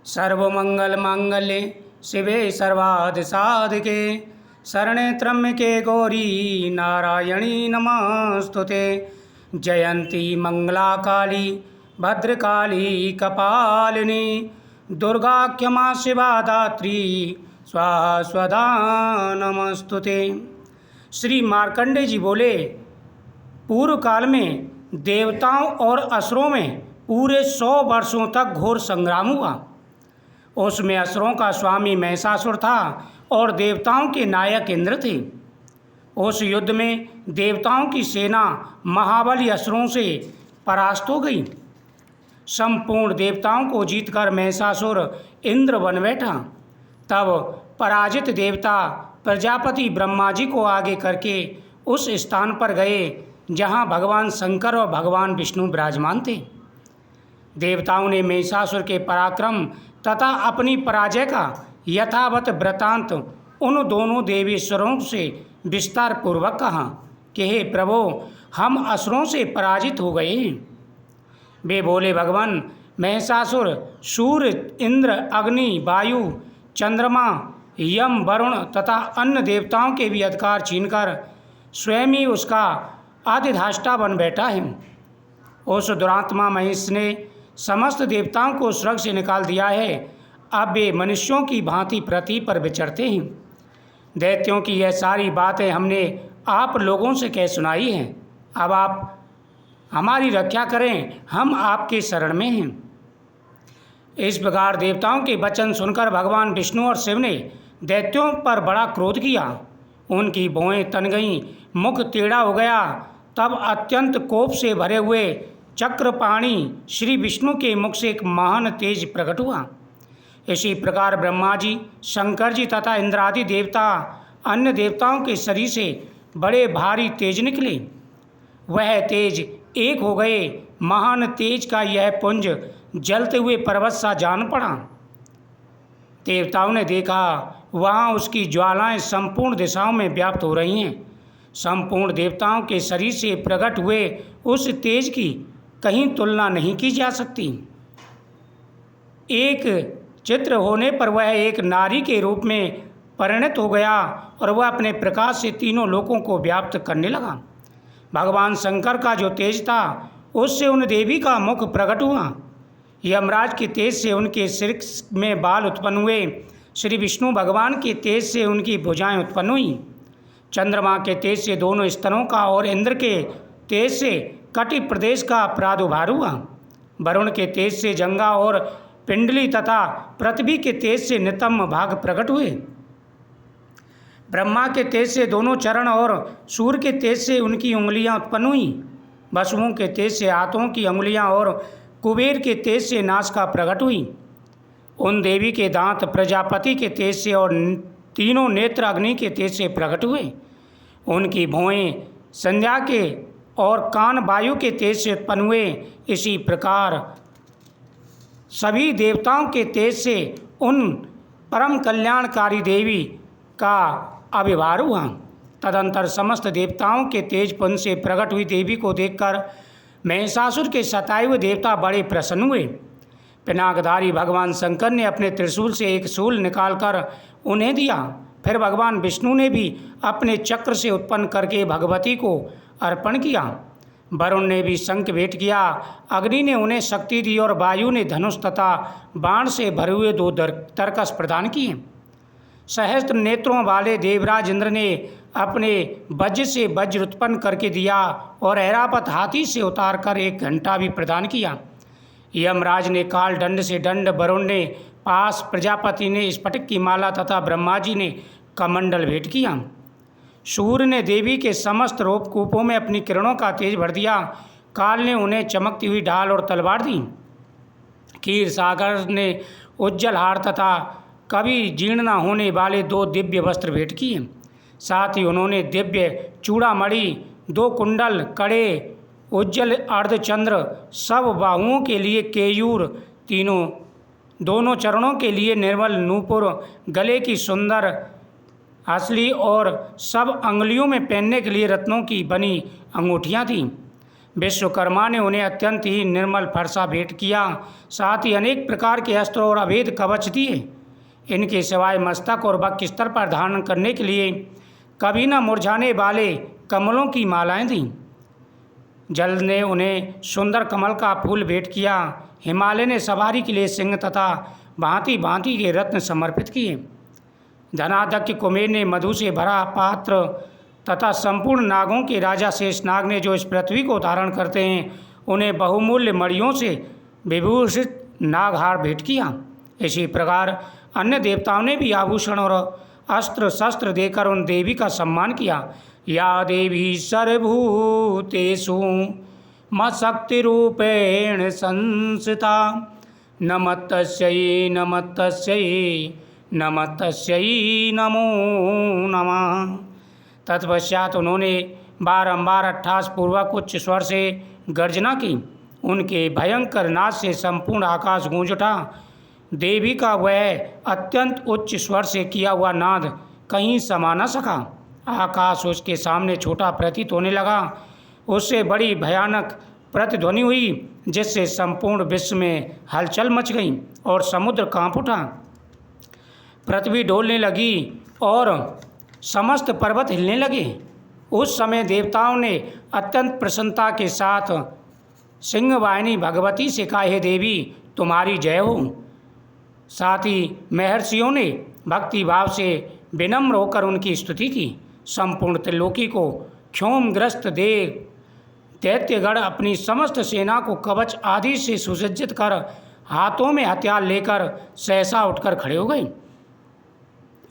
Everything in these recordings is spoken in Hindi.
सर्वमंगल मांगल्ये शिवे सर्वार्थ साधके शरणे त्र्यंबके गौरी नारायणी नमस्तुते। जयंती मंगला काली भद्रकाली कपालिनी दुर्गा क्षमा शिवा दात्री स्वाहा स्वधा नमस्तुते। श्री मार्कंडेय जी बोले, पूर्व काल में देवताओं और असुरों में पूरे 100 वर्षों तक घोर संग्राम हुआ। उसमें असुरों का स्वामी महिषासुर था और देवताओं के नायक इंद्र थे। उस युद्ध में देवताओं की सेना महाबली असुरों से परास्त हो गई। संपूर्ण देवताओं को जीतकर महिषासुर इंद्र बन बैठा। तब पराजित देवता प्रजापति ब्रह्मा जी को आगे करके उस स्थान पर गए जहाँ भगवान शंकर और भगवान विष्णु विराजमान थे। देवताओं ने महिषासुर के पराक्रम तथा अपनी पराजय का यथावत वृतांत उन दोनों देवेश्वरों से विस्तार पूर्वक कहा कि हे प्रभु, हम असुरों से पराजित हो गए हैं। वे बोले, भगवान, महिषासुर सूर्य, इंद्र, अग्नि, वायु, चंद्रमा, यम, वरुण तथा अन्य देवताओं के भी अधिकार छीनकर स्वयं ही उसका अधिष्ठाता बन बैठा है। उस दुरात्मा महिष ने समस्त देवताओं को स्वर्ग से निकाल दिया है। अब वे मनुष्यों की भांति पृथ्वी पर विचरते हैं। दैत्यों की यह सारी बातें हमने आप लोगों से कह सुनाई हैं। अब आप हमारी रक्षा करें, हम आपके शरण में हैं। इस प्रकार देवताओं के वचन सुनकर भगवान विष्णु और शिव ने दैत्यों पर बड़ा क्रोध किया। उनकी भौहें तन गईं, मुख टेढ़ा हो गया। तब अत्यंत कोप से भरे हुए चक्रपाणी श्री विष्णु के मुख से एक महान तेज प्रकट हुआ। इसी प्रकार ब्रह्मा जी, शंकर जी तथा इंद्रादि देवता अन्य देवताओं के शरीर से बड़े भारी तेज निकले। वह तेज एक हो गए। महान तेज का यह पुंज जलते हुए पर्वत सा जान पड़ा। देवताओं ने देखा, वहाँ उसकी ज्वालाएं संपूर्ण दिशाओं में व्याप्त हो रही हैं। संपूर्ण देवताओं के शरीर से प्रकट हुए उस तेज की कहीं तुलना नहीं की जा सकती। एक चित्र होने पर वह एक नारी के रूप में परिणत हो गया और वह अपने प्रकाश से तीनों लोकों को व्याप्त करने लगा। भगवान शंकर का जो तेज था, उससे उन देवी का मुख प्रकट हुआ। यमराज के तेज से उनके सिर में बाल उत्पन्न हुए। श्री विष्णु भगवान के तेज से उनकी भुजाएं उत्पन्न हुई। चंद्रमा के तेज से दोनों स्तनों का और इंद्र के तेज से कटि प्रदेश का प्रादुर्भाव हुआ। वरुण के तेज से जंगा और पिंडली तथा पृथ्वी के तेज से नितंब भाग प्रकट हुए। ब्रह्मा के तेज से दोनों चरण और सूर्य के तेज से उनकी उंगलियां उत्पन्न हुई। वसुओं के तेज से हाथों की उंगलियां और कुबेर के तेज से नासिका प्रकट हुई। उन देवी के दांत प्रजापति के तेज से और तीनों नेत्र अग्नि के तेज से प्रकट हुए। उनकी भौहें संध्या के और कान वायु के तेज से उत्पन्न हुए। इसी प्रकार सभी देवताओं के तेज से उन परम कल्याणकारी देवी का आविर्भाव हुआ। तदंतर समस्त देवताओं के तेज पुंज से प्रकट हुई देवी को देखकर महिषासुर के सताए हुए देवता बड़े प्रसन्न हुए। पिनाकधारी भगवान शंकर ने अपने त्रिशूल से एक शूल निकालकर उन्हें दिया। फिर भगवान विष्णु ने भी अपने चक्र से उत्पन्न करके भगवती को अर्पण किया। वरुण ने भी शंख भेंट किया। अग्नि ने उन्हें शक्ति दी और वायु ने धनुष तथा बाण से भरे हुए 2 तरकस प्रदान किए। सहस्त्र नेत्रों वाले देवराज इंद्र ने अपने वज्र से वज्र उत्पन्न करके दिया और ऐरावत हाथी से उतार कर एक घंटा भी प्रदान किया। यमराज ने काल दंड से दंड, वरुण ने पास, प्रजापति ने स्फटिक की माला तथा ब्रह्मा जी ने कमंडल भेंट किया। सूर्य ने देवी के समस्त रूप कूपों में अपनी किरणों का तेज भर दिया। काल ने उन्हें चमकती हुई ढाल और तलवार दी। क्षीर सागर ने उज्जवल हार तथा कभी जीर्ण न होने वाले 2 दिव्य वस्त्र भेंट किए। साथ ही उन्होंने दिव्य चूड़ामणि, 2 कुंडल, कड़े, उज्जवल अर्धचंद्र, सब बाहुओं के लिए केयूर, दोनों चरणों के लिए निर्मल नूपुर, गले की सुंदर हसली और सब अंगुलियों में पहनने के लिए रत्नों की बनी अंगूठियाँ थीं। विश्वकर्मा ने उन्हें अत्यंत ही निर्मल फरसा भेंट किया, साथ ही अनेक प्रकार के अस्त्र और अभेद कवच दिए। इनके सिवाय मस्तक और वक्षस्थल पर धारण करने के लिए कभी न मुरझाने वाले कमलों की मालाएं दीं। जल ने उन्हें सुंदर कमल का फूल भेंट किया। हिमालय ने सवारी के लिए सिंह तथा भांति भांति के रत्न समर्पित किए। धनाध्यक्ष कुमेर ने मधु से भरा पात्र तथा संपूर्ण नागों के राजा शेषनाग ने जो इस पृथ्वी को धारण करते हैं उन्हें बहुमूल्य मणियों से विभूषित नागहार भेंट किया। इसी प्रकार अन्य देवताओं ने भी आभूषण और अस्त्र शस्त्र देकर उन देवी का सम्मान किया। या देवी सर्वभूतेषु मशक्तिरूपेण संस्थिता नमस्तस्यै नमस्तस्यै नमस्तस्यै नमो नमः। तत्पश्चात उन्होंने बारंबार अट्ठासपूर्वक उच्च स्वर से गर्जना की। उनके भयंकर नाद से संपूर्ण आकाश गूंज उठा। देवी का वह अत्यंत उच्च स्वर से किया हुआ नाद कहीं समा न सका। आकाश उसके सामने छोटा प्रतीत होने लगा। उससे बड़ी भयानक प्रतिध्वनि हुई, जिससे संपूर्ण विश्व में हलचल मच गई और समुद्र कांप उठा। पृथ्वी डोलने लगी और समस्त पर्वत हिलने लगे। उस समय देवताओं ने अत्यंत प्रसन्नता के साथ सिंहवाहिनी भगवती से कहा, हे देवी तुम्हारी जय हो। साथ ही महर्षियों ने भक्ति भाव से विनम्र होकर उनकी स्तुति की। संपूर्ण त्रिलोकी को क्षोभग्रस्त देव दैत्यगण अपनी समस्त सेना को कवच आदि से सुसज्जित कर हाथों में हथियार लेकर सहसा उठकर खड़े हो गए।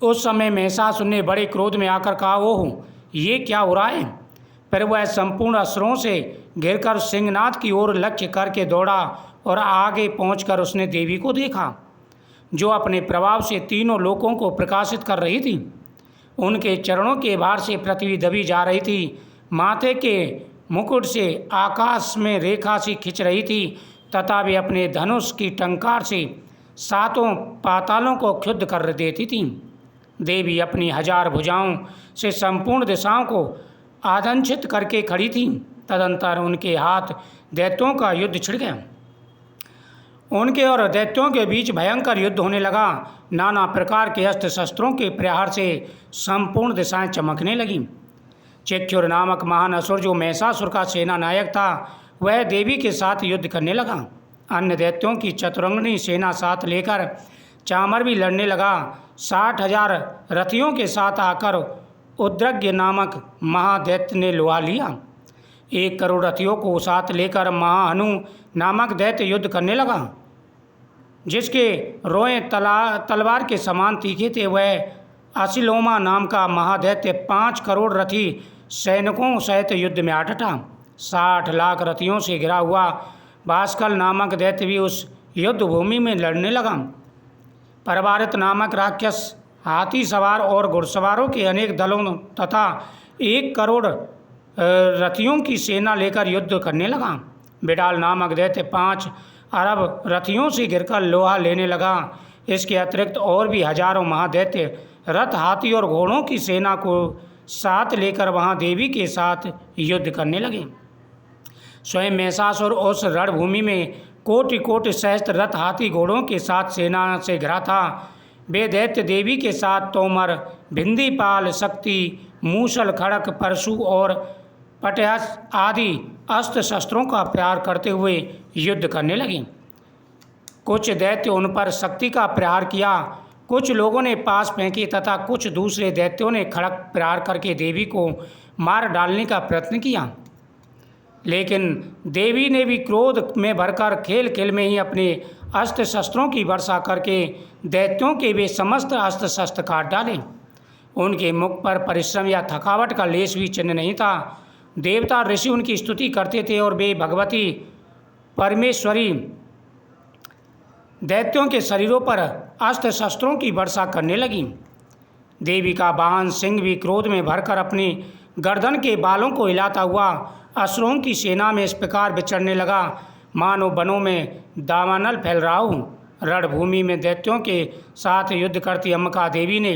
उस समय महिषासुर ने बड़े क्रोध में आकर कहा, ओह ये क्या हो रहा है। फिर वह संपूर्ण असुरों से घिरकर सिंहनाद की ओर लक्ष्य करके दौड़ा और आगे पहुंचकर उसने देवी को देखा, जो अपने प्रभाव से तीनों लोकों को प्रकाशित कर रही थी। उनके चरणों के भार से पृथ्वी दबी जा रही थी। माथे के मुकुट से आकाश में रेखा सी खिंच रही थी तथा वे अपने धनुष की टंकार से सातों पातालों को क्षुब्ध कर देती थी। देवी अपनी 1000 भुजाओं से संपूर्ण दिशाओं को आदंशित करके खड़ी थी। तदंतर उनके हाथ दैत्यों का युद्ध छिड़ गया। उनके और दैत्यों के बीच भयंकर युद्ध होने लगा। नाना प्रकार के अस्त्र शस्त्रों के प्रहार से संपूर्ण दिशाएं चमकने लगीं। चिक्षुर नामक महान असुर, जो महिषासुर का सेना नायक था, वह देवी के साथ युद्ध करने लगा। अन्य दैत्यों की चतुरंगनी सेना साथ लेकर चामर भी लड़ने लगा। 60,000 रथियों के साथ आकर उद्रग्य नामक महादैत्य ने लुहा लिया। 1 करोड़ रथियों को साथ लेकर महाहनु नामक दैत्य युद्ध करने लगा, जिसके रोए तलवार के समान तीखे थे। वह असिलोमा नाम का महादैत्य 5 करोड़ रथी सैनिकों सहित युद्ध में आ डटा। 60 लाख रथियों से घिरा हुआ भास्कर नामक दैत्य भी उस युद्ध भूमि में लड़ने लगा। परवारित नामक राक्षस हाथी सवार और घुड़सवारों के अनेक दलों तथा 1 करोड़ रथियों की सेना लेकर युद्ध करने लगा। बिडाल नामक दैत्य 5 अरब रथियों से घिरकर लोहा लेने लगा। इसके अतिरिक्त और भी हजारों महादैत्य रथ, हाथी और घोड़ों की सेना को साथ लेकर वहां देवी के साथ युद्ध करने लगे। स्वयं महिषासुर उस रणभूमि में कोटि कोटि सहस्त्र रथ, हाथी, घोड़ों के साथ सेना से घिरा था। वे दैत्य देवी के साथ तोमर, भिंदीपाल, शक्ति, मूसल, खड़क, परशु और पटहस आदि अस्त्र शस्त्रों का प्रहार करते हुए युद्ध करने लगे। कुछ दैत्य उन पर शक्ति का प्रहार किया, कुछ लोगों ने पास फेंकी तथा कुछ दूसरे दैत्यों ने खड़क प्रहार करके देवी को मार डालने का प्रयत्न किया। लेकिन देवी ने भी क्रोध में भरकर खेल खेल में ही अपने अस्त्र शस्त्रों की वर्षा करके दैत्यों के वे समस्त अस्त्र शस्त्र काट डाले। उनके मुख पर परिश्रम या थकावट का लेश भी चिन्ह नहीं था। देवता ऋषि उनकी स्तुति करते थे और वे भगवती परमेश्वरी दैत्यों के शरीरों पर अस्त्र शस्त्रों की वर्षा करने लगी। देवी का वाहन सिंह भी क्रोध में भरकर अपनी गर्दन के बालों को हिलाता हुआ असुरों की सेना में इस प्रकार विचरने लगा, मानो वनों में दावानल फैल रहा हो। रणभूमि में दैत्यों के साथ युद्ध करती अम्बिका देवी ने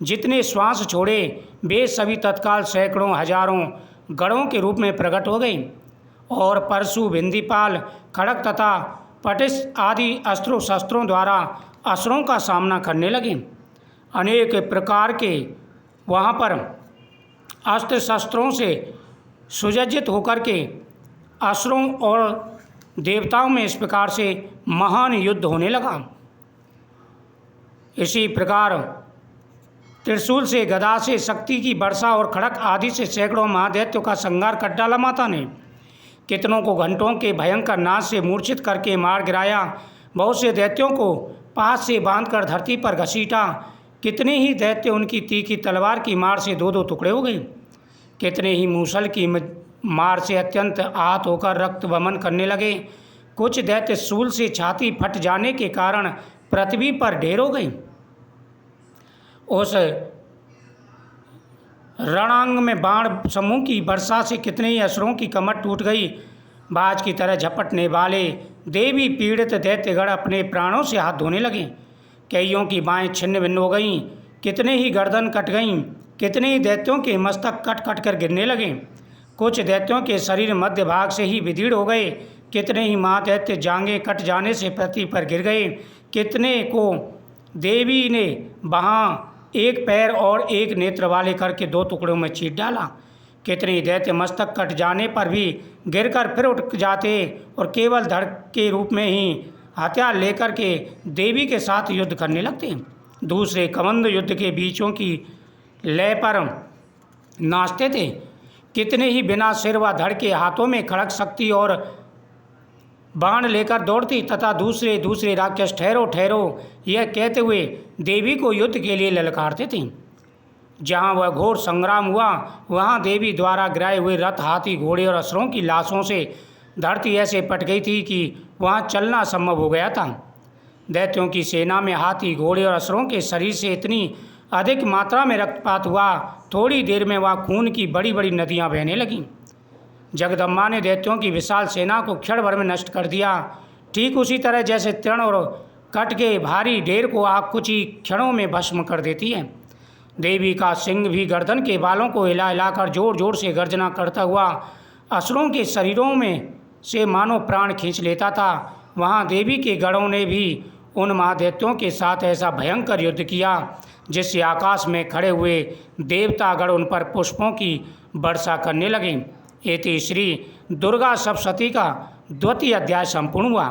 जितने श्वास छोड़े, वे सभी तत्काल सैकड़ों हजारों गणों के रूप में प्रकट हो गई और परशु, भिंदीपाल, खड़ग तथा पटिश आदि अस्त्रों शस्त्रों द्वारा असुरों का सामना करने लगे। अनेक प्रकार के वहाँ पर अस्त्र शस्त्रों से सुसज्जित होकर के असुरों और देवताओं में इस प्रकार से महान युद्ध होने लगा। इसी प्रकार त्रिशूल से, गदा से, शक्ति की वर्षा और खड़क आदि से सैकड़ों महादैत्यों का संहार कर डाला माता ने। कितनों को घंटों के भयंकर नाद से मूर्छित करके मार गिराया। बहुत से दैत्यों को पास से बांधकर धरती पर घसीटा। कितने ही दैत्य उनकी तीखी तलवार की मार से दो दो टुकड़े हो गए। कितने ही मूसल की मार से अत्यंत आहत होकर रक्त वमन करने लगे। कुछ दैत्य शूल से छाती फट जाने के कारण पृथ्वी पर ढेर हो गई। उस रणांग में बाण समूह की वर्षा से कितने ही असुरों की कमर टूट गई। बाज की तरह झपटने वाले देवी पीड़ित दैत्यगण अपने प्राणों से हाथ धोने लगे। कईयों की बाहें छिन्न भिन्न हो गईं, कितने ही गर्दन कट गईं, कितने ही दैत्यों के मस्तक कट कट कर गिरने लगे। कुछ दैत्यों के शरीर मध्य भाग से ही विदीर्ण हो गए। कितने ही महादैत्य जांघें कट जाने से पृथ्वी पर गिर गए। कितने को देवी ने वहाँ एक पैर और एक नेत्र वाले करके दो टुकड़ों में चीर डाला। कितने दैत्य मस्तक कट जाने पर भी गिरकर फिर उठ जाते और केवल धड़ के रूप में ही हथियार लेकर के देवी के साथ युद्ध करने लगते। दूसरे कबंध युद्ध के बीचों की लय पर नाचते थे। कितने ही बिना सिर व धड़ के हाथों में खड़ग शक्ति और बाण लेकर दौड़ती तथा दूसरे राक्षस ठहरो ठहरो यह कहते हुए देवी को युद्ध के लिए ललकारते थे। जहाँ वह घोर संग्राम हुआ वहाँ देवी द्वारा गिराए हुए रथ, हाथी, घोड़े और असुरों की लाशों से धरती ऐसे पट गई थी कि वहाँ चलना संभव हो गया था। दैत्यों की सेना में हाथी, घोड़े और असुरों के शरीर से इतनी अधिक मात्रा में रक्तपात हुआ, थोड़ी देर में वहाँ खून की बड़ी बड़ी नदियाँ बहने लगीं। जगदम्बा ने दैत्यों की विशाल सेना को क्षण भर में नष्ट कर दिया। ठीक उसी तरह जैसे तृण और कट के भारी ढेर को आग कुछ ही क्षणों में भस्म कर देती है। देवी का सिंह भी गर्दन के बालों को हिला हिलाकर जोर जोर से गर्जना करता हुआ असुरों के शरीरों में से मानो प्राण खींच लेता था। वहाँ देवी के गणों ने भी उन महादैत्यों के साथ ऐसा भयंकर युद्ध किया जिससे आकाश में खड़े हुए देवतागण उन पर पुष्पों की वर्षा करने लगे। इति श्री दुर्गा सप्तशती का द्वितीय अध्याय संपूर्ण हुआ।